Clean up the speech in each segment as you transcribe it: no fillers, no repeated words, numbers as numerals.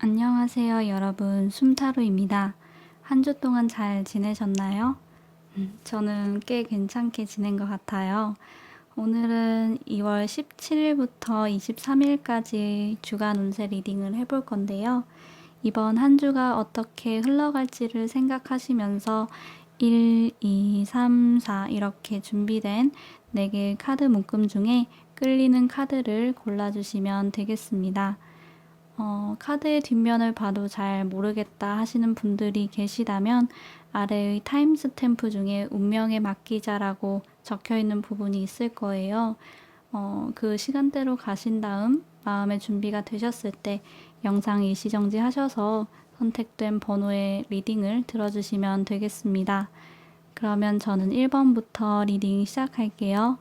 안녕하세요, 여러분. 숨타로입니다. 한 주 동안 잘 지내셨나요? 저는 꽤 괜찮게 지낸 것 같아요. 오늘은 2월 17일부터 23일까지 주간 운세 리딩을 해볼 건데요. 이번 한 주가 어떻게 흘러갈지를 생각하시면서 1, 2, 3, 4 이렇게 준비된 4개의 카드 묶음 중에 끌리는 카드를 골라주시면 되겠습니다. 카드의 뒷면을 봐도 잘 모르겠다 하시는 분들이 계시다면 아래의 타임스탬프 중에 운명의 맡기자라고 적혀 있는 부분이 있을 거예요. 그 시간대로 가신 다음 마음의 준비가 되셨을 때 영상 일시정지 하셔서 선택된 번호의 리딩을 들어주시면 되겠습니다. 그러면 저는 1번부터 리딩 시작할게요.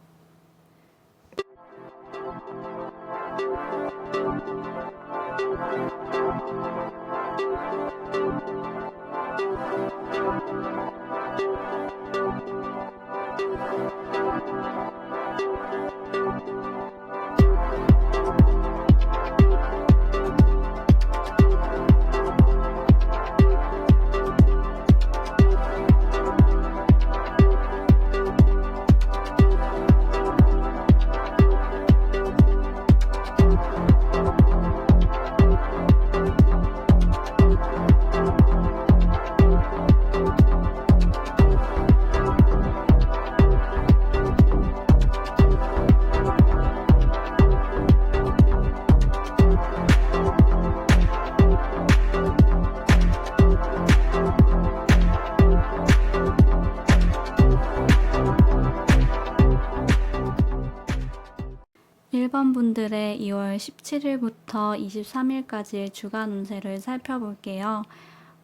1번 분들의 2월 17일부터 23일까지의 주간 운세를 살펴볼게요.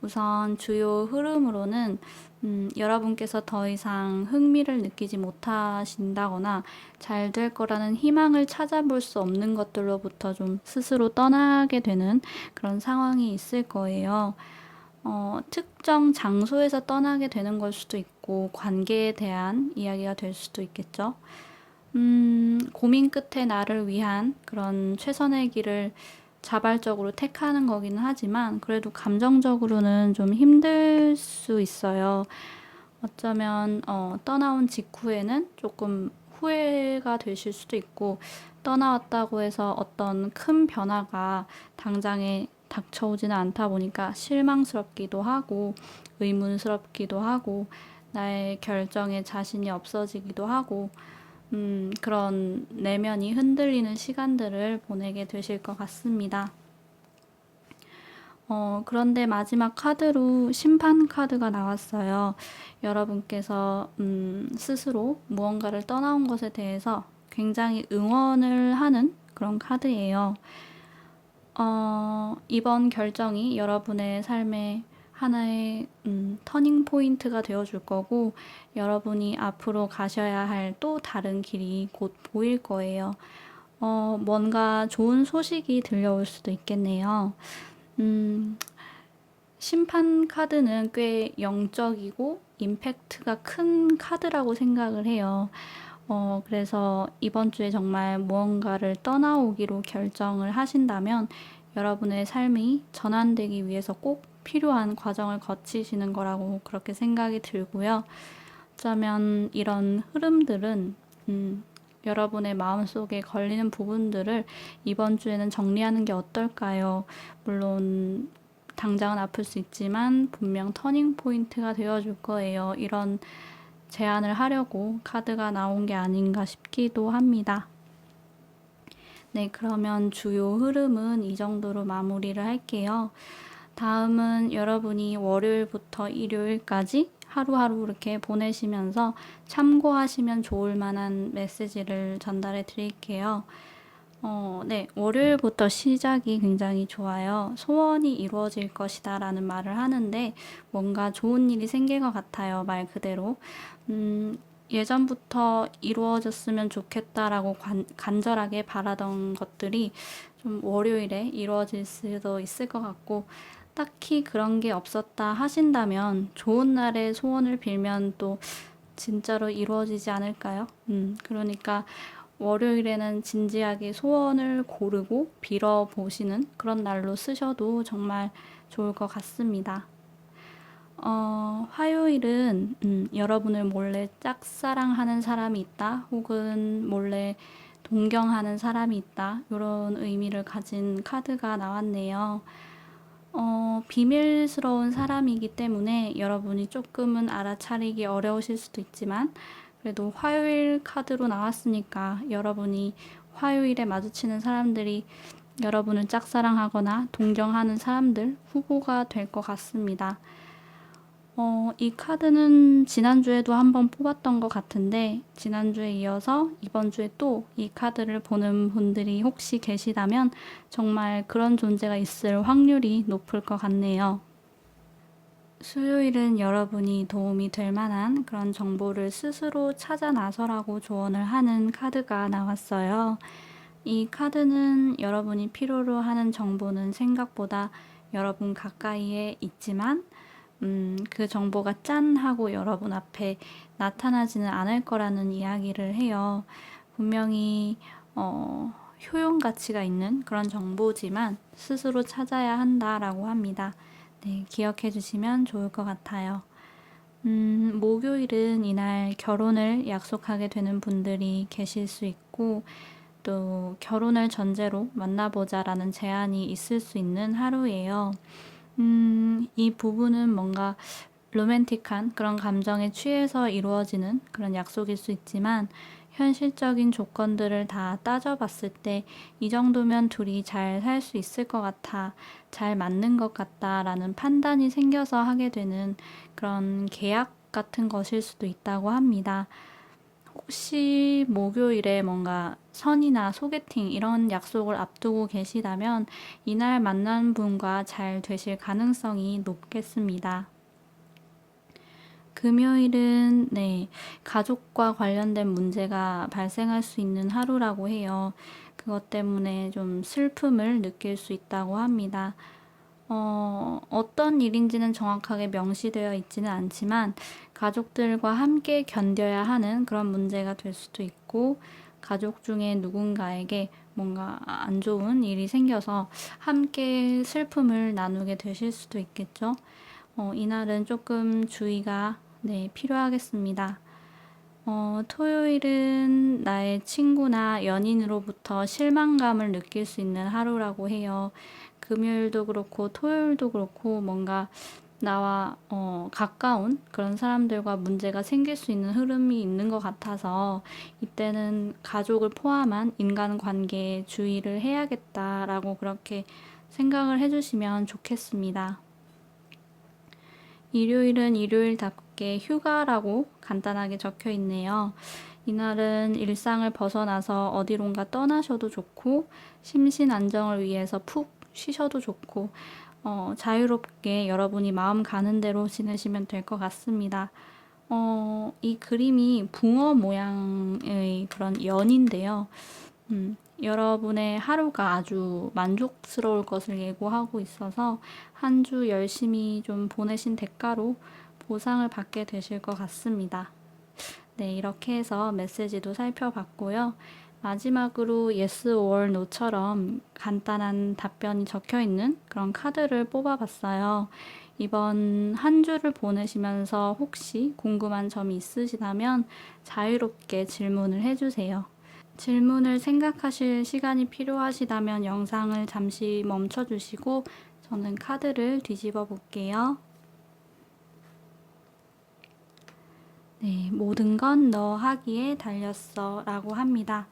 우선 주요 흐름으로는 여러분께서 더 이상 흥미를 느끼지 못하신다거나 잘 될 거라는 희망을 찾아볼 수 없는 것들로부터 좀 스스로 떠나게 되는 그런 상황이 있을 거예요. 특정 장소에서 떠나게 되는 걸 수도 있고 관계에 대한 이야기가 될 수도 있겠죠. 고민 끝에 나를 위한 그런 최선의 길을 자발적으로 택하는 거기는 하지만 그래도 감정적으로는 좀 힘들 수 있어요. 어쩌면 떠나온 직후에는 조금 후회가 되실 수도 있고 떠나왔다고 해서 어떤 큰 변화가 당장에 닥쳐오지는 않다 보니까 실망스럽기도 하고 의문스럽기도 하고 나의 결정에 자신이 없어지기도 하고 그런 내면이 흔들리는 시간들을 보내게 되실 것 같습니다. 그런데 마지막 카드로 심판 카드가 나왔어요. 여러분께서 스스로 무언가를 떠나온 것에 대해서 굉장히 응원을 하는 그런 카드예요. 이번 결정이 여러분의 삶에 하나의 터닝 포인트가 되어줄 거고 여러분이 앞으로 가셔야 할 또 다른 길이 곧 보일 거예요. 뭔가 좋은 소식이 들려올 수도 있겠네요. 심판 카드는 꽤 영적이고 임팩트가 큰 카드라고 생각을 해요. 그래서 이번 주에 정말 무언가를 떠나오기로 결정을 하신다면 여러분의 삶이 전환되기 위해서 꼭 필요한 과정을 거치시는 거라고 그렇게 생각이 들고요. 어쩌면 이런 흐름들은 여러분의 마음속에 걸리는 부분들을 이번 주에는 정리하는 게 어떨까요? 물론 당장은 아플 수 있지만 분명 터닝 포인트가 되어줄 거예요. 이런 제안을 하려고 카드가 나온 게 아닌가 싶기도 합니다. 네, 그러면 주요 흐름은 이 정도로 마무리를 할게요. 다음은 여러분이 월요일부터 일요일까지 하루하루 이렇게 보내시면서 참고하시면 좋을 만한 메시지를 전달해 드릴게요. 네, 월요일부터 시작이 굉장히 좋아요. 소원이 이루어질 것이다 라는 말을 하는데 뭔가 좋은 일이 생길 것 같아요. 말 그대로. 예전부터 이루어졌으면 좋겠다라고 간절하게 바라던 것들이 좀 월요일에 이루어질 수도 있을 것 같고 딱히 그런 게 없었다 하신다면 좋은 날에 소원을 빌면 또 진짜로 이루어지지 않을까요? 그러니까 월요일에는 진지하게 소원을 고르고 빌어보시는 그런 날로 쓰셔도 정말 좋을 것 같습니다. 화요일은 여러분을 몰래 짝사랑하는 사람이 있다, 혹은 몰래 동경하는 사람이 있다, 이런 의미를 가진 카드가 나왔네요. 비밀스러운 사람이기 때문에 여러분이 조금은 알아차리기 어려우실 수도 있지만, 그래도 화요일 카드로 나왔으니까 여러분이 화요일에 마주치는 사람들이 여러분을 짝사랑하거나 동경하는 사람들 후보가 될 것 같습니다. 이 카드는 지난주에도 한번 뽑았던 것 같은데, 지난주에 이어서 이번 주에 또 이 카드를 보는 분들이 혹시 계시다면 정말 그런 존재가 있을 확률이 높을 것 같네요. 수요일은 여러분이 도움이 될 만한 그런 정보를 스스로 찾아 나서라고 조언을 하는 카드가 나왔어요. 이 카드는 여러분이 필요로 하는 정보는 생각보다 여러분 가까이에 있지만 그 정보가 짠 하고 여러분 앞에 나타나지는 않을 거라는 이야기를 해요. 분명히 효용 가치가 있는 그런 정보지만 스스로 찾아야 한다라고 합니다. 네, 기억해 주시면 좋을 것 같아요. 목요일은 이날 결혼을 약속하게 되는 분들이 계실 수 있고, 또 결혼을 전제로 만나보자라는 제안이 있을 수 있는 하루예요. 이 부분은 뭔가 로맨틱한 그런 감정에 취해서 이루어지는 그런 약속일 수 있지만, 현실적인 조건들을 다 따져봤을 때 이 정도면 둘이 잘 살 수 있을 것 같아, 잘 맞는 것 같다라는 판단이 생겨서 하게 되는 그런 계약 같은 것일 수도 있다고 합니다. 혹시 목요일에 뭔가 선이나 소개팅 이런 약속을 앞두고 계시다면 이날 만난 분과 잘 되실 가능성이 높겠습니다. 금요일은 가족과 관련된 문제가 발생할 수 있는 하루라고 해요. 그것 때문에 좀 슬픔을 느낄 수 있다고 합니다. 어떤 일인지는 정확하게 명시되어 있지는 않지만 가족들과 함께 견뎌야 하는 그런 문제가 될 수도 있고, 가족 중에 누군가에게 뭔가 안 좋은 일이 생겨서 함께 슬픔을 나누게 되실 수도 있겠죠. 이날은 조금 주의가 필요하겠습니다. 토요일은 나의 친구나 연인으로부터 실망감을 느낄 수 있는 하루라고 해요. 금요일도 그렇고 토요일도 그렇고 뭔가 나와 가까운 그런 사람들과 문제가 생길 수 있는 흐름이 있는 것 같아서 이때는 가족을 포함한 인간관계에 주의를 해야겠다라고 그렇게 생각을 해주시면 좋겠습니다. 일요일은 일요일답게 휴가라고 간단하게 적혀 있네요. 이날은 일상을 벗어나서 어디론가 떠나셔도 좋고, 심신 안정을 위해서 푹 쉬셔도 좋고, 자유롭게 여러분이 마음 가는 대로 지내시면 될 것 같습니다. 이 그림이 붕어 모양의 그런 연인데요. 여러분의 하루가 아주 만족스러울 것을 예고하고 있어서 한 주 열심히 좀 보내신 대가로 보상을 받게 되실 것 같습니다. 네, 이렇게 해서 메시지도 살펴봤고요. 마지막으로 yes or no처럼 간단한 답변이 적혀 있는 그런 카드를 뽑아봤어요. 이번 한 주를 보내시면서 혹시 궁금한 점이 있으시다면 자유롭게 질문을 해주세요. 질문을 생각하실 시간이 필요하시다면 영상을 잠시 멈춰주시고 저는 카드를 뒤집어 볼게요. 네, 모든 건 너 하기에 달렸어 라고 합니다.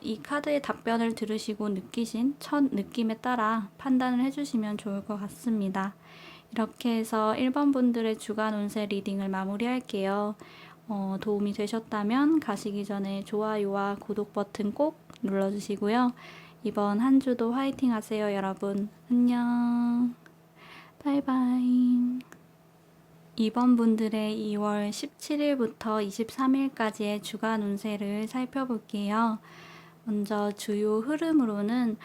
이 카드의 답변을 들으시고 느끼신 첫 느낌에 따라 판단을 해주시면 좋을 것 같습니다. 이렇게 해서 1번 분들의 주간 운세 리딩을 마무리할게요. 도움이 되셨다면 가시기 전에 좋아요와 구독 버튼 꼭 눌러주시고요. 이번 한 주도 화이팅 하세요, 여러분. 안녕. 바이바이. 이번 분들의 2월 17일부터 23일까지의 주간 운세를 살펴볼게요. 먼저 주요 흐름으로는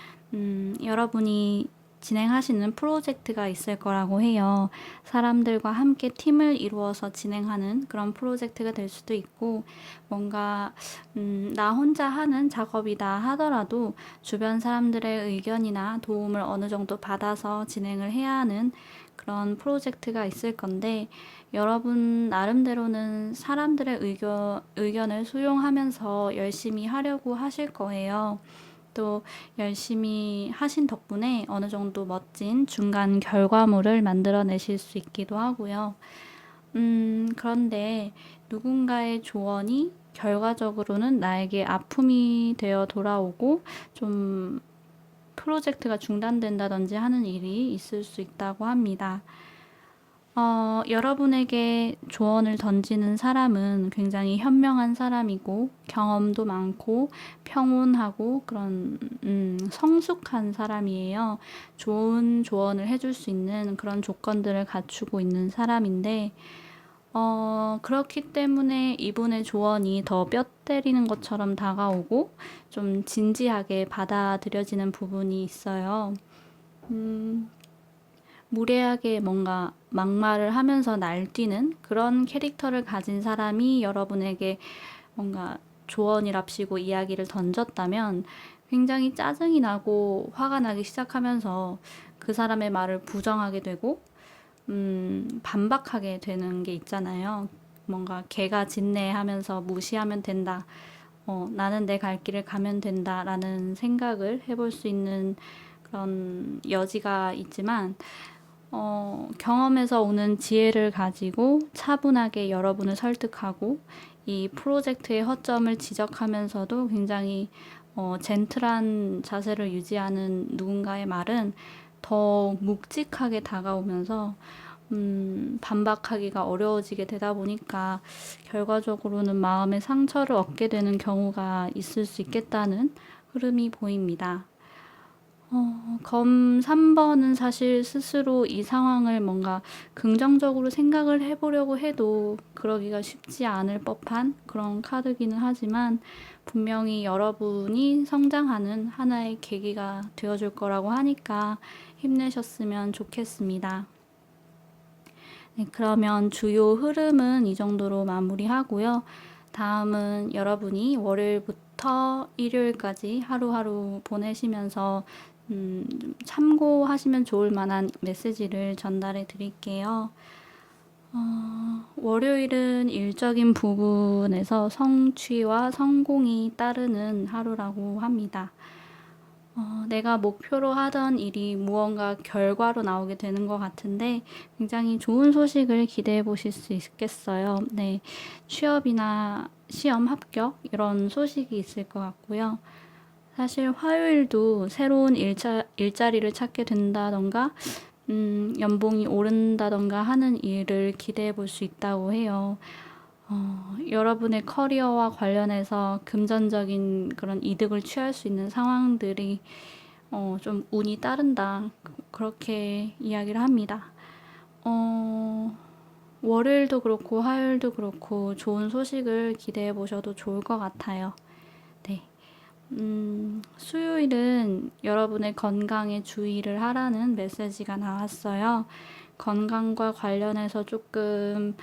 여러분이 진행하시는 프로젝트가 있을 거라고 해요. 사람들과 함께 팀을 이루어서 진행하는 그런 프로젝트가 될 수도 있고, 뭔가 나 혼자 하는 작업이다 하더라도 주변 사람들의 의견이나 도움을 어느 정도 받아서 진행을 해야 하는 그런 프로젝트가 있을 건데, 여러분 나름대로는 사람들의 의견을 수용하면서 열심히 하려고 하실 거예요. 또 열심히 하신 덕분에 어느 정도 멋진 중간 결과물을 만들어내실 수 있기도 하고요. 그런데 누군가의 조언이 결과적으로는 나에게 아픔이 되어 돌아오고 좀 프로젝트가 중단된다든지 하는 일이 있을 수 있다고 합니다. 여러분에게 조언을 던지는 사람은 굉장히 현명한 사람이고 경험도 많고 평온하고 그런 성숙한 사람이에요. 좋은 조언을 해줄 수 있는 그런 조건들을 갖추고 있는 사람인데 그렇기 때문에 이분의 조언이 더 뼈 때리는 것처럼 다가오고 좀 진지하게 받아들여지는 부분이 있어요. 무례하게 뭔가 막말을 하면서 날뛰는 그런 캐릭터를 가진 사람이 여러분에게 뭔가 조언이랍시고 이야기를 던졌다면 굉장히 짜증이 나고 화가 나기 시작하면서 그 사람의 말을 부정하게 되고 반박하게 되는 게 있잖아요. 뭔가 개가 짖네 하면서 무시하면 된다. 나는 내 갈 길을 가면 된다라는 생각을 해볼 수 있는 그런 여지가 있지만 경험에서 오는 지혜를 가지고 차분하게 여러분을 설득하고 이 프로젝트의 허점을 지적하면서도 굉장히 젠틀한 자세를 유지하는 누군가의 말은 더 묵직하게 다가오면서 반박하기가 어려워지게 되다 보니까 결과적으로는 마음의 상처를 얻게 되는 경우가 있을 수 있겠다는 흐름이 보입니다. 검 3번은 사실 스스로 이 상황을 뭔가 긍정적으로 생각을 해보려고 해도 그러기가 쉽지 않을 법한 그런 카드기는 하지만 분명히 여러분이 성장하는 하나의 계기가 되어줄 거라고 하니까 힘내셨으면 좋겠습니다. 네, 그러면 주요 흐름은 이 정도로 마무리하고요. 다음은 여러분이 월요일부터 일요일까지 하루하루 보내시면서 참고하시면 좋을 만한 메시지를 전달해 드릴게요. 월요일은 일적인 부분에서 성취와 성공이 따르는 하루라고 합니다. 내가 목표로 하던 일이 무언가 결과로 나오게 되는 것 같은데 굉장히 좋은 소식을 기대해 보실 수 있겠어요. 네, 취업이나 시험 합격 이런 소식이 있을 것 같고요. 사실 화요일도 새로운 일자리를 찾게 된다던가 연봉이 오른다던가 하는 일을 기대해 볼 수 있다고 해요. 여러분의 커리어와 관련해서 금전적인 그런 이득을 취할 수 있는 상황들이 좀 운이 따른다. 그렇게 이야기를 합니다. 월요일도 그렇고 화요일도 그렇고 좋은 소식을 기대해 보셔도 좋을 것 같아요. 네. 수요일은 여러분의 건강에 주의를 하라는 메시지가 나왔어요. 건강과 관련해서 조금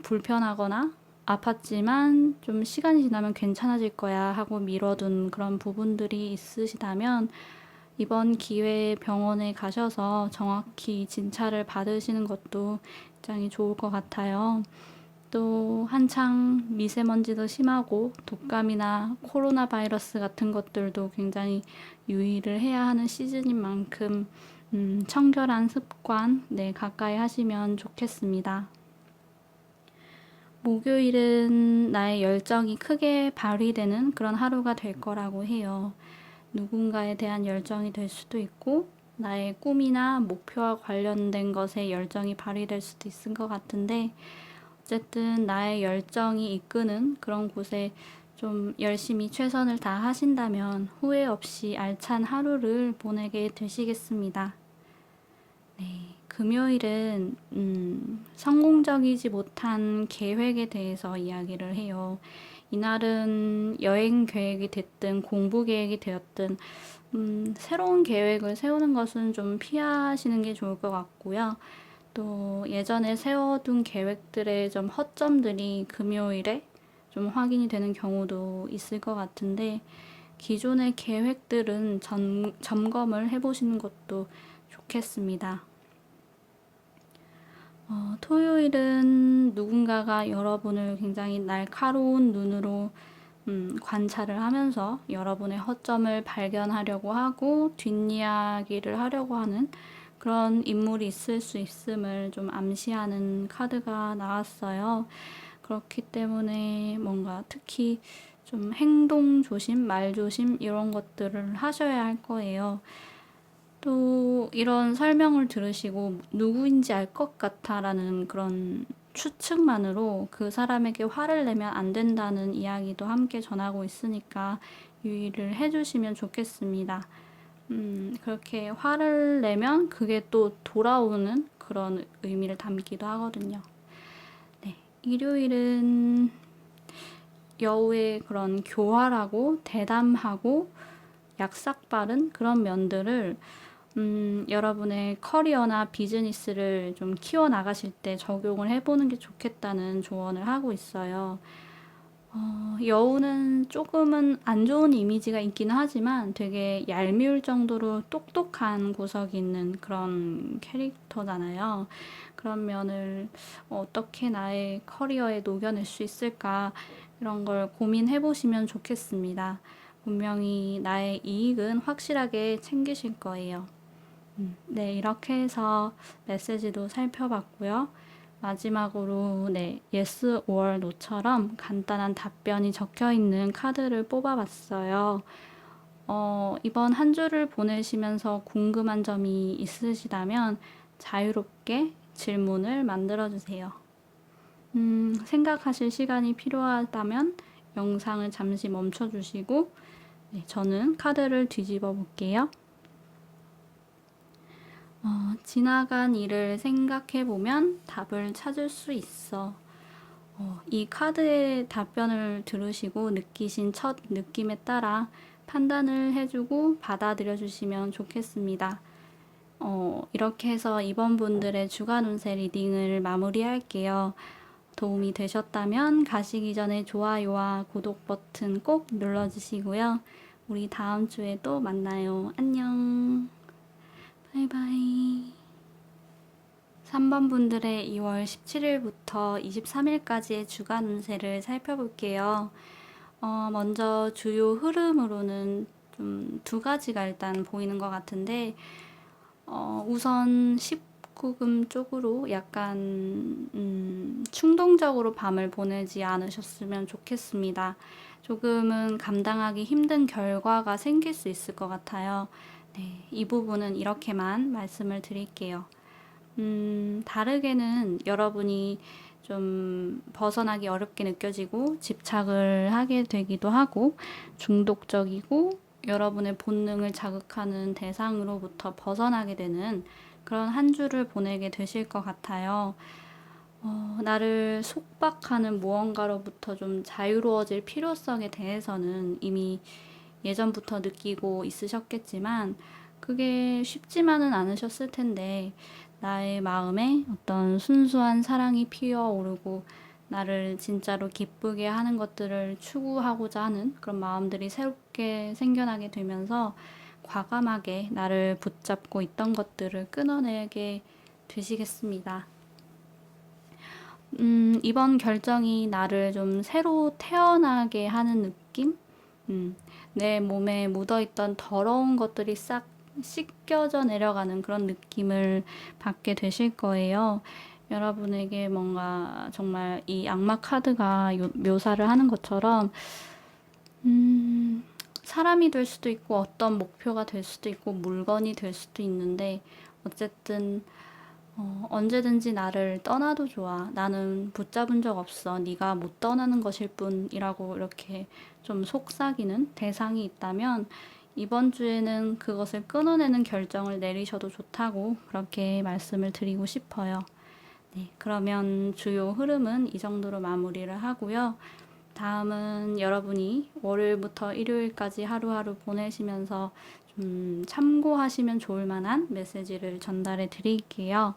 불편하거나 아팠지만 좀 시간이 지나면 괜찮아질 거야 하고 미뤄둔 그런 부분들이 있으시다면 이번 기회에 병원에 가셔서 정확히 진찰을 받으시는 것도 굉장히 좋을 것 같아요. 또 한창 미세먼지도 심하고 독감이나 코로나 바이러스 같은 것들도 굉장히 유의를 해야 하는 시즌인 만큼 청결한 습관 가까이 하시면 좋겠습니다. 목요일은 나의 열정이 크게 발휘되는 그런 하루가 될 거라고 해요. 누군가에 대한 열정이 될 수도 있고 나의 꿈이나 목표와 관련된 것에 열정이 발휘될 수도 있을 것 같은데 어쨌든 나의 열정이 이끄는 그런 곳에 좀 열심히 최선을 다하신다면 후회 없이 알찬 하루를 보내게 되시겠습니다. 네, 금요일은 성공적이지 못한 계획에 대해서 이야기를 해요. 이날은 여행 계획이 됐든 공부 계획이 되었든 새로운 계획을 세우는 것은 좀 피하시는 게 좋을 것 같고요. 또 예전에 세워둔 계획들의 좀 허점들이 금요일에 좀 확인이 되는 경우도 있을 것 같은데, 기존의 계획들은 점검을 해보시는 것도 좋겠습니다. 토요일은 누군가가 여러분을 굉장히 날카로운 눈으로 관찰을 하면서 여러분의 허점을 발견하려고 하고 뒷이야기를 하려고 하는 그런 인물이 있을 수 있음을 좀 암시하는 카드가 나왔어요. 그렇기 때문에 뭔가 특히 좀 행동 조심, 말 조심 이런 것들을 하셔야 할 거예요. 또 이런 설명을 들으시고 누구인지 알 것 같아라는 그런 추측만으로 그 사람에게 화를 내면 안 된다는 이야기도 함께 전하고 있으니까 유의를 해주시면 좋겠습니다. 그렇게 화를 내면 그게 또 돌아오는 그런 의미를 담기도 하거든요. 네, 일요일은 여우의 그런 교활하고 대담하고 약삭빠른 그런 면들을 여러분의 커리어나 비즈니스를 좀 키워나가실 때 적용을 해보는 게 좋겠다는 조언을 하고 있어요. 여우는 조금은 안 좋은 이미지가 있긴 하지만 되게 얄미울 정도로 똑똑한 구석이 있는 그런 캐릭터잖아요. 그런 면을 어떻게 나의 커리어에 녹여낼 수 있을까 이런 걸 고민해 보시면 좋겠습니다. 분명히 나의 이익은 확실하게 챙기실 거예요. 네, 이렇게 해서 메시지도 살펴봤고요. 마지막으로 네, yes or no처럼 간단한 답변이 적혀 있는 카드를 뽑아봤어요. 이번 한 주를 보내시면서 궁금한 점이 있으시다면 자유롭게 질문을 만들어주세요. 생각하실 시간이 필요하다면 영상을 잠시 멈춰주시고 네, 저는 카드를 뒤집어 볼게요. 지나간 일을 생각해보면 답을 찾을 수 있어. 이 카드의 답변을 들으시고 느끼신 첫 느낌에 따라 판단을 해주고 받아들여 주시면 좋겠습니다. 이렇게 해서 이번 분들의 주간 운세 리딩을 마무리할게요. 도움이 되셨다면 가시기 전에 좋아요와 구독 버튼 꼭 눌러주시고요. 우리 다음 주에 또 만나요. 안녕. 바이바이. 3번 분들의 2월 17일부터 23일까지의 주간 운세를 살펴볼게요. 먼저 주요 흐름으로는 좀 두 가지가 일단 보이는 것 같은데, 우선 19금 쪽으로 약간 충동적으로 밤을 보내지 않으셨으면 좋겠습니다. 조금은 감당하기 힘든 결과가 생길 수 있을 것 같아요. 네, 이 부분은 이렇게만 말씀을 드릴게요. 다르게는 여러분이 좀 벗어나기 어렵게 느껴지고 집착을 하게 되기도 하고 중독적이고 여러분의 본능을 자극하는 대상으로부터 벗어나게 되는 그런 한 주를 보내게 되실 것 같아요. 나를 속박하는 무언가로부터 좀 자유로워질 필요성에 대해서는 이미 예전부터 느끼고 있으셨겠지만 그게 쉽지만은 않으셨을 텐데 나의 마음에 어떤 순수한 사랑이 피어오르고 나를 진짜로 기쁘게 하는 것들을 추구하고자 하는 그런 마음들이 새롭게 생겨나게 되면서 과감하게 나를 붙잡고 있던 것들을 끊어내게 되시겠습니다. 이번 결정이 나를 좀 새로 태어나게 하는 느낌? 내 몸에 묻어있던 더러운 것들이 싹 씻겨져 내려가는 그런 느낌을 받게 되실 거예요. 여러분에게 뭔가 정말 이 악마 카드가 묘사를 하는 것처럼 사람이 될 수도 있고 어떤 목표가 될 수도 있고 물건이 될 수도 있는데 어쨌든 언제든지 나를 떠나도 좋아. 나는 붙잡은 적 없어. 네가 못 떠나는 것일 뿐이라고 이렇게 좀 속삭이는 대상이 있다면 이번 주에는 그것을 끊어내는 결정을 내리셔도 좋다고 그렇게 말씀을 드리고 싶어요. 네, 그러면 주요 흐름은 이 정도로 마무리를 하고요. 다음은 여러분이 월요일부터 일요일까지 하루하루 보내시면서 좀 참고하시면 좋을 만한 메시지를 전달해 드릴게요.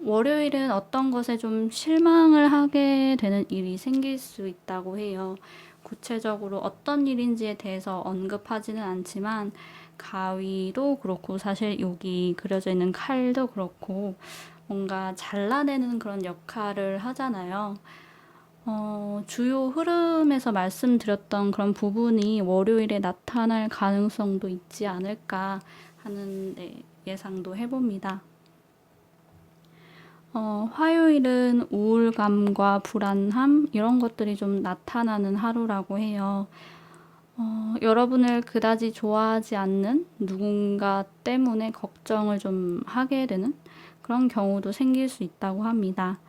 월요일은 어떤 것에 좀 실망을 하게 되는 일이 생길 수 있다고 해요. 구체적으로 어떤 일인지에 대해서 언급하지는 않지만 가위도 그렇고 사실 여기 그려져 있는 칼도 그렇고 뭔가 잘라내는 그런 역할을 하잖아요. 주요 흐름에서 말씀드렸던 그런 부분이 월요일에 나타날 가능성도 있지 않을까 하는 예상도 해봅니다. 화요일은 우울감과 불안함 이런 것들이 좀 나타나는 하루라고 해요. 여러분을 그다지 좋아하지 않는 누군가 때문에 걱정을 좀 하게 되는 그런 경우도 생길 수 있다고 합니다.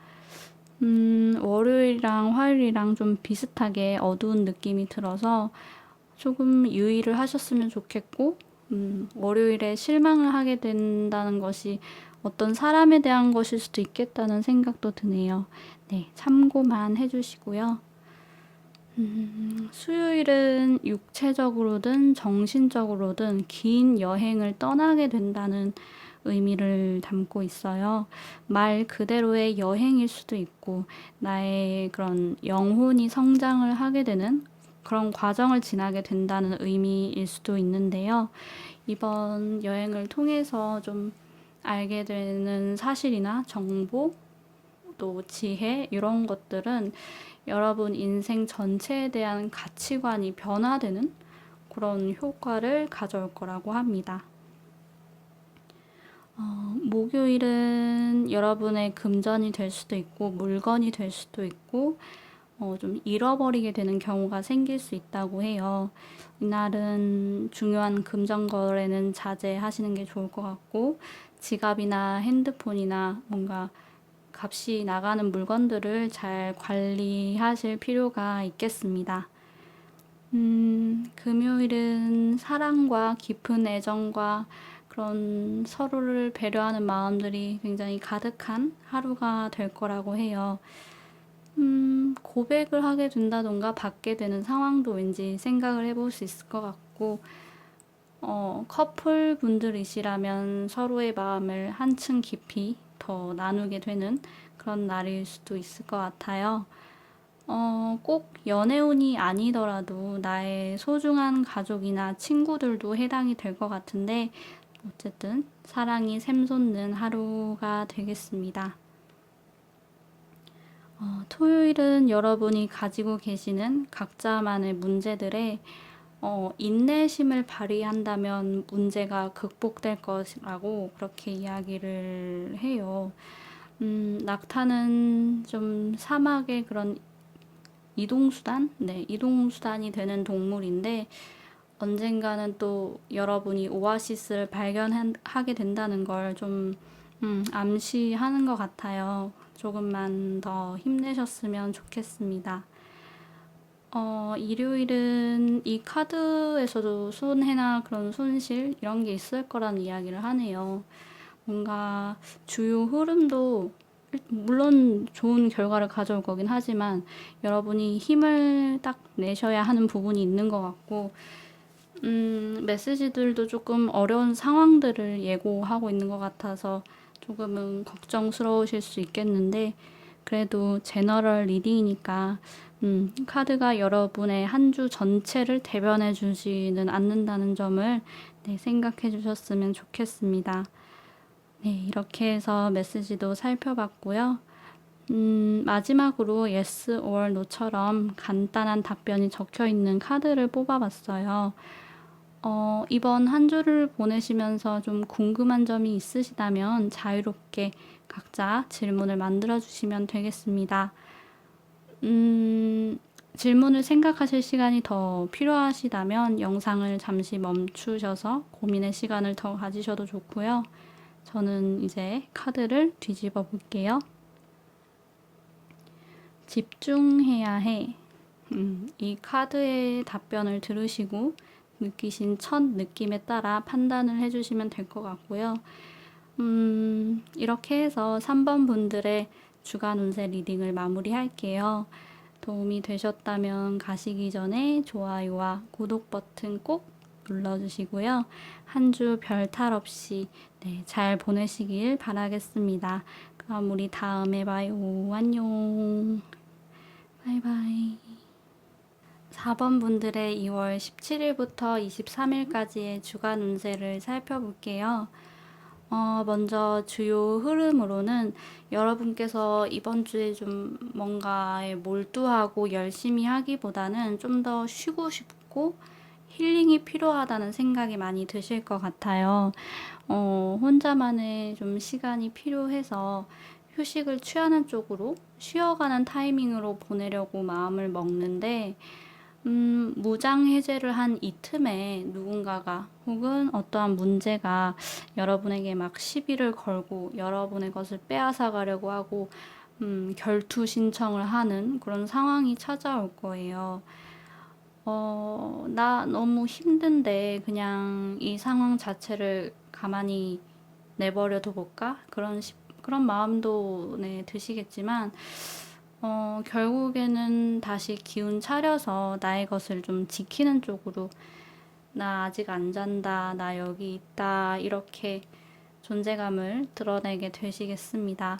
월요일이랑 화요일이랑 좀 비슷하게 어두운 느낌이 들어서 조금 유의를 하셨으면 좋겠고, 월요일에 실망을 하게 된다는 것이 어떤 사람에 대한 것일 수도 있겠다는 생각도 드네요. 네, 참고만 해주시고요. 수요일은 육체적으로든 정신적으로든 긴 여행을 떠나게 된다는 의미를 담고 있어요. 말 그대로의 여행일 수도 있고, 나의 그런 영혼이 성장을 하게 되는 그런 과정을 지나게 된다는 의미일 수도 있는데요. 이번 여행을 통해서 좀 알게 되는 사실이나 정보, 또 지혜, 이런 것들은 여러분 인생 전체에 대한 가치관이 변화되는 그런 효과를 가져올 거라고 합니다. 목요일은 여러분의 금전이 될 수도 있고 물건이 될 수도 있고 좀 잃어버리게 되는 경우가 생길 수 있다고 해요. 이날은 중요한 금전 거래는 자제하시는 게 좋을 것 같고 지갑이나 핸드폰이나 뭔가 값이 나가는 물건들을 잘 관리하실 필요가 있겠습니다. 금요일은 사랑과 깊은 애정과 그런 서로를 배려하는 마음들이 굉장히 가득한 하루가 될 거라고 해요. 고백을 하게 된다던가 받게 되는 상황도 왠지 생각을 해볼 수 있을 것 같고, 커플 분들이시라면 서로의 마음을 한층 깊이 더 나누게 되는 그런 날일 수도 있을 것 같아요. 꼭 연애운이 아니더라도 나의 소중한 가족이나 친구들도 해당이 될 것 같은데, 어쨌든 사랑이 샘솟는 하루가 되겠습니다. 토요일은 여러분이 가지고 계시는 각자만의 문제들에 인내심을 발휘한다면 문제가 극복될 것이라고 그렇게 이야기를 해요. 낙타는 좀 사막의 그런 이동수단? 네, 이동수단이 되는 동물인데 언젠가는 또 여러분이 오아시스를 발견하게 된다는 걸 좀 암시하는 것 같아요. 조금만 더 힘내셨으면 좋겠습니다. 일요일은 이 카드에서도 손해나 그런 손실 이런 게 있을 거라는 이야기를 하네요. 뭔가 주요 흐름도 물론 좋은 결과를 가져올 거긴 하지만 여러분이 힘을 딱 내셔야 하는 부분이 있는 것 같고 메시지들도 조금 어려운 상황들을 예고하고 있는 것 같아서 조금은 걱정스러우실 수 있겠는데 그래도 제너럴 리딩이니까 카드가 여러분의 한 주 전체를 대변해 주지는 않는다는 점을 생각해 주셨으면 좋겠습니다. 네, 이렇게 해서 메시지도 살펴봤고요. 마지막으로 yes or no처럼 간단한 답변이 적혀 있는 카드를 뽑아봤어요. 이번 한 주를 보내시면서 좀 궁금한 점이 있으시다면 자유롭게 각자 질문을 만들어 주시면 되겠습니다. 질문을 생각하실 시간이 더 필요하시다면 영상을 잠시 멈추셔서 고민의 시간을 더 가지셔도 좋고요. 저는 이제 카드를 뒤집어 볼게요. 집중해야 해. 이 카드의 답변을 들으시고 느끼신 첫 느낌에 따라 판단을 해주시면 될 것 같고요. 이렇게 해서 3번 분들의 주간 운세 리딩을 마무리할게요. 도움이 되셨다면 가시기 전에 좋아요와 구독 버튼 꼭 눌러주시고요. 한 주 별탈 없이 네, 잘 보내시길 바라겠습니다. 그럼 우리 다음에 봐요. 안녕. 바이바이. 4번 분들의 2월 17일부터 23일까지의 주간 운세를 살펴볼게요. 먼저 주요 흐름으로는 여러분께서 이번 주에 좀 뭔가에 몰두하고 열심히 하기보다는 좀 더 쉬고 싶고 힐링이 필요하다는 생각이 많이 드실 것 같아요. 혼자만의 좀 시간이 필요해서 휴식을 취하는 쪽으로 쉬어가는 타이밍으로 보내려고 마음을 먹는데 무장 해제를 한 이 틈에 누군가가 혹은 어떠한 문제가 여러분에게 막 시비를 걸고 여러분의 것을 빼앗아 가려고 하고 결투 신청을 하는 그런 상황이 찾아올 거예요. 나 너무 힘든데 그냥 이 상황 자체를 가만히 내버려 둬볼까? 그런 마음도 네, 드시겠지만 결국에는 다시 기운 차려서 나의 것을 좀 지키는 쪽으로 나 아직 안 잔다, 나 여기 있다 이렇게 존재감을 드러내게 되시겠습니다.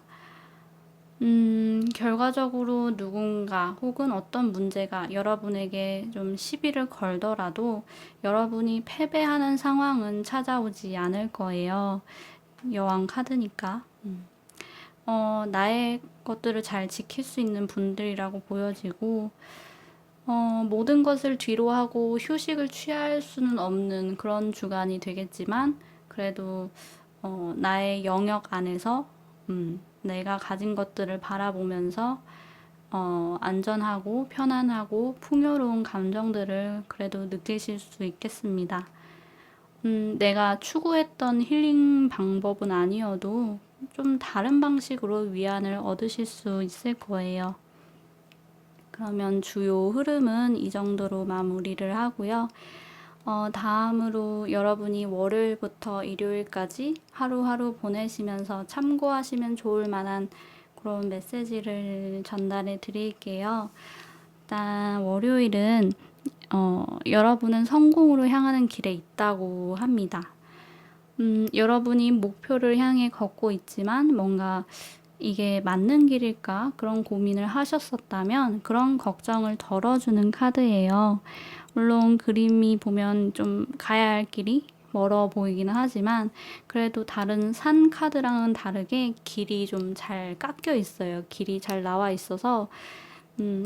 결과적으로 누군가 혹은 어떤 문제가 여러분에게 좀 시비를 걸더라도 여러분이 패배하는 상황은 찾아오지 않을 거예요. 여왕 카드니까. 나의 것들을 잘 지킬 수 있는 분들이라고 보여지고, 모든 것을 뒤로 하고 휴식을 취할 수는 없는 그런 주간이 되겠지만, 그래도, 나의 영역 안에서, 내가 가진 것들을 바라보면서, 안전하고 편안하고 풍요로운 감정들을 그래도 느끼실 수 있겠습니다. 내가 추구했던 힐링 방법은 아니어도 좀 다른 방식으로 위안을 얻으실 수 있을 거예요. 그러면 주요 흐름은 이 정도로 마무리를 하고요. 다음으로 여러분이 월요일부터 일요일까지 하루하루 보내시면서 참고하시면 좋을 만한 그런 메시지를 전달해 드릴게요. 일단 월요일은 여러분은 성공으로 향하는 길에 있다고 합니다. 여러분이 목표를 향해 걷고 있지만 뭔가 이게 맞는 길일까? 그런 고민을 하셨었다면 그런 걱정을 덜어주는 카드예요. 물론 그림이 보면 좀 가야 할 길이 멀어 보이기는 하지만 그래도 다른 산 카드랑은 다르게 길이 좀 잘 깎여 있어요. 길이 잘 나와 있어서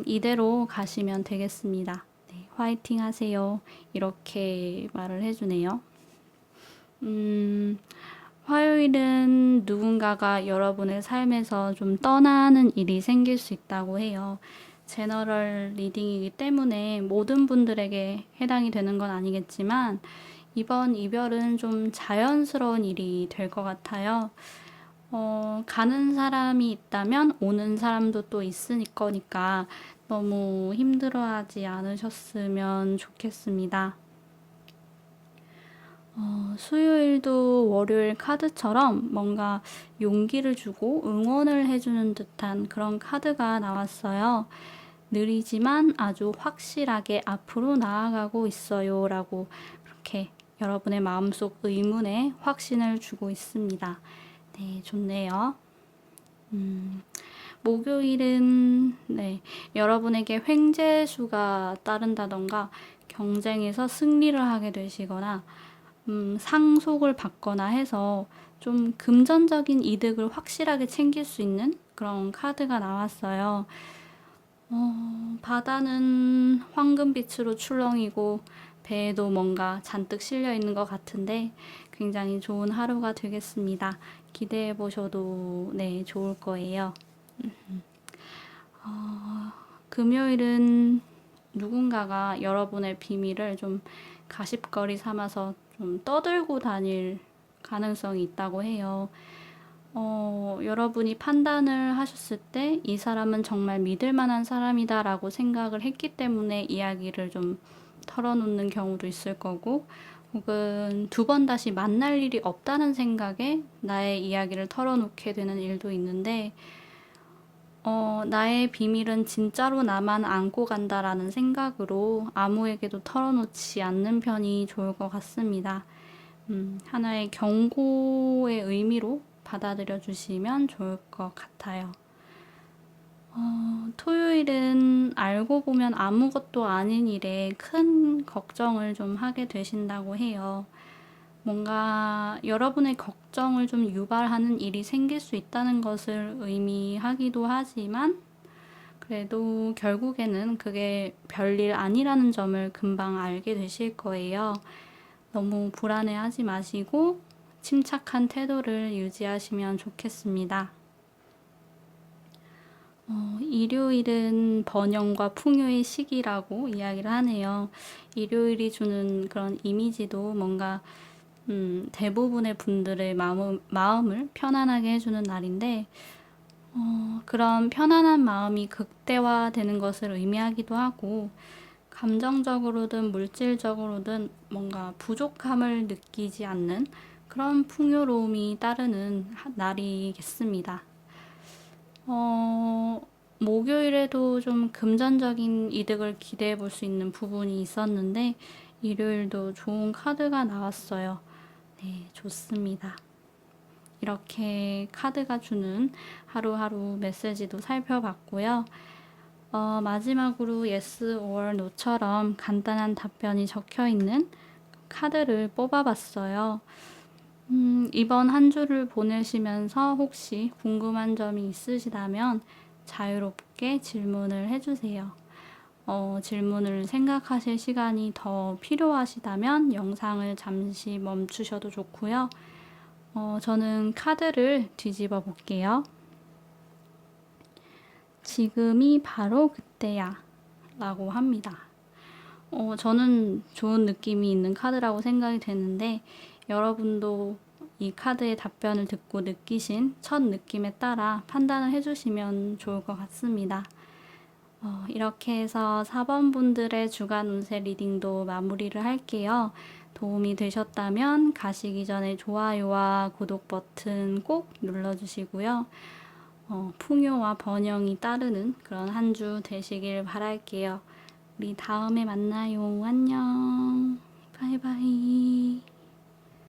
이대로 가시면 되겠습니다. 네, 화이팅 하세요. 이렇게 말을 해주네요. 화요일은 누군가가 여러분의 삶에서 좀 떠나는 일이 생길 수 있다고 해요. 제너럴 리딩이기 때문에 모든 분들에게 해당이 되는 건 아니겠지만 이번 이별은 좀 자연스러운 일이 될 것 같아요. 가는 사람이 있다면 오는 사람도 또 있을 거니까 너무 힘들어하지 않으셨으면 좋겠습니다. 수요일도 월요일 카드처럼 뭔가 용기를 주고 응원을 해주는 듯한 그런 카드가 나왔어요. 느리지만 아주 확실하게 앞으로 나아가고 있어요 라고 그렇게 여러분의 마음속 의문에 확신을 주고 있습니다. 네, 좋네요. 목요일은 네, 여러분에게 횡재수가 따른다던가 경쟁에서 승리를 하게 되시거나 상속을 받거나 해서 좀 금전적인 이득을 확실하게 챙길 수 있는 그런 카드가 나왔어요. 바다는 황금빛으로 출렁이고 배에도 뭔가 잔뜩 실려 있는 것 같은데 굉장히 좋은 하루가 되겠습니다. 기대해 보셔도 네, 좋을 거예요. 금요일은 누군가가 여러분의 비밀을 좀 가십거리 삼아서 좀 떠들고 다닐 가능성이 있다고 해요. 여러분이 판단을 하셨을 때 이 사람은 정말 믿을 만한 사람이다라고 생각을 했기 때문에 이야기를 좀 털어놓는 경우도 있을 거고, 혹은 두 번 다시 만날 일이 없다는 생각에 나의 이야기를 털어놓게 되는 일도 있는데, 나의 비밀은 진짜로 나만 안고 간다라는 생각으로 아무에게도 털어놓지 않는 편이 좋을 것 같습니다. 하나의 경고의 의미로 받아들여 주시면 좋을 것 같아요. 토요일은 알고 보면 아무것도 아닌 일에 큰 걱정을 좀 하게 되신다고 해요. 뭔가 여러분의 걱정을 좀 유발하는 일이 생길 수 있다는 것을 의미하기도 하지만 그래도 결국에는 그게 별일 아니라는 점을 금방 알게 되실 거예요. 너무 불안해하지 마시고 침착한 태도를 유지하시면 좋겠습니다. 일요일은 번영과 풍요의 시기라고 이야기를 하네요. 일요일이 주는 그런 이미지도 뭔가 대부분의 분들의 마음을 편안하게 해주는 날인데 그런 편안한 마음이 극대화되는 것을 의미하기도 하고 감정적으로든 물질적으로든 뭔가 부족함을 느끼지 않는 그런 풍요로움이 따르는 날이겠습니다. 목요일에도 좀 금전적인 이득을 기대해 볼 수 있는 부분이 있었는데 일요일도 좋은 카드가 나왔어요. 네, 좋습니다. 이렇게 카드가 주는 하루하루 메시지도 살펴봤고요. 마지막으로 yes or no처럼 간단한 답변이 적혀 있는 카드를 뽑아봤어요. 이번 한 주를 보내시면서 혹시 궁금한 점이 있으시다면 자유롭게 질문을 해주세요. 질문을 생각하실 시간이 더 필요하시다면 영상을 잠시 멈추셔도 좋고요. 저는 카드를 뒤집어 볼게요. 지금이 바로 그때야 라고 합니다. 저는 좋은 느낌이 있는 카드라고 생각이 되는데 여러분도 이 카드의 답변을 듣고 느끼신 첫 느낌에 따라 판단을 해주시면 좋을 것 같습니다. 이렇게 해서 4번 분들의 주간 운세 리딩도 마무리를 할게요. 도움이 되셨다면 가시기 전에 좋아요와 구독 버튼 꼭 눌러주시고요. 풍요와 번영이 따르는 그런 한 주 되시길 바랄게요. 우리 다음에 만나요. 안녕. 바이바이.